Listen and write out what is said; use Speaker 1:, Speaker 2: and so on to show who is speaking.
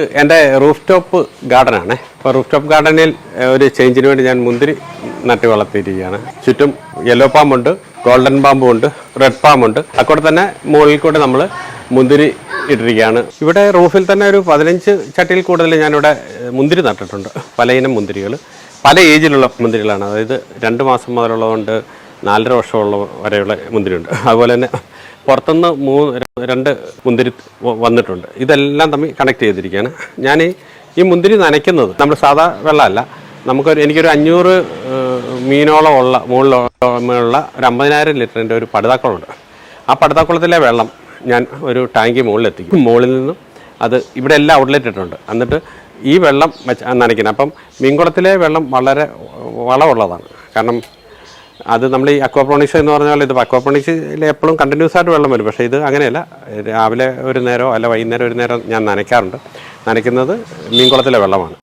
Speaker 1: എൻ്റെ roof top ഗാർഡനാണ്. അപ്പോൾ roof top ഗാർഡനിൽ ഒരു ചേഞ്ചിന് വേണ്ടി ഞാൻ മുന്തിരി നട്ട് വളർത്തിയിരിക്കുകയാണ്. ചുറ്റും യെല്ലോ പാമ്പുണ്ട്, ഗോൾഡൻ പാമ്പുണ്ട്, റെഡ് പാമ്പുണ്ട്. അതുകൂടെ തന്നെ മുകളിൽ കൂടെ നമ്മൾ മുന്തിരി ഇട്ടിരിക്കുകയാണ്. ഇവിടെ റൂഫിൽ തന്നെ ഒരു 15 ചട്ടിയിൽ കൂടുതൽ ഞാനിവിടെ മുന്തിരി നട്ടിട്ടുണ്ട്. പല ഇനം മുന്തിരികൾ, പല ഏജിലുള്ള മുന്തിരികളാണ്. അതായത് 2 മാസം മുതലുള്ളതുകൊണ്ട് 4.5 വർഷമുള്ള വരെയുള്ള മുന്തിരിയുണ്ട്. അതുപോലെ തന്നെ പുറത്തുനിന്ന് 2 മുന്തിരി വന്നിട്ടുണ്ട്. ഇതെല്ലാം തമ്മിൽ കണക്ട് ചെയ്തിരിക്കുകയാണ്. ഞാൻ ഈ മുന്തിരി നനയ്ക്കുന്നത് നമ്മൾ സാധാ വെള്ളമല്ല, എനിക്കൊരു 500 മീനോളം ഉള്ള മുകളിലുള്ള ഒരു 50,000 ലിറ്ററിൻ്റെ ഒരു പടുതാക്കുളമുണ്ട്. ആ പടുതാക്കുളത്തിലെ വെള്ളം ഞാൻ ഒരു ടാങ്കി മുകളിലെത്തിക്കും. മുകളിൽ നിന്നും അത് ഇവിടെ എല്ലാം ഔട്ട്ലെറ്റ് ഇട്ടിട്ടുണ്ട്. എന്നിട്ട് ഈ വെള്ളം നനയ്ക്കുന്നത്. അപ്പം മീൻകുളത്തിലെ വെള്ളം വളരെ വളമുള്ളതാണ്. കാരണം അത് നമ്മൾ ഈ അക്വാപോണിക്സ് എന്ന് പറഞ്ഞാൽ ഇത് അക്വാപോണിക്സിൽ എപ്പോഴും കണ്ടിന്യൂസ് ആയിട്ട് വെള്ളം വരും. പക്ഷേ ഇത് അങ്ങനെയല്ല. രാവിലെ ഒരു നേരമോ അല്ല വൈകുന്നേരം ഒരു നേരം ഞാൻ നനയ്ക്കാറുണ്ട്. നനയ്ക്കുന്നത് മീൻകുളത്തിലെ വെള്ളമാണ്.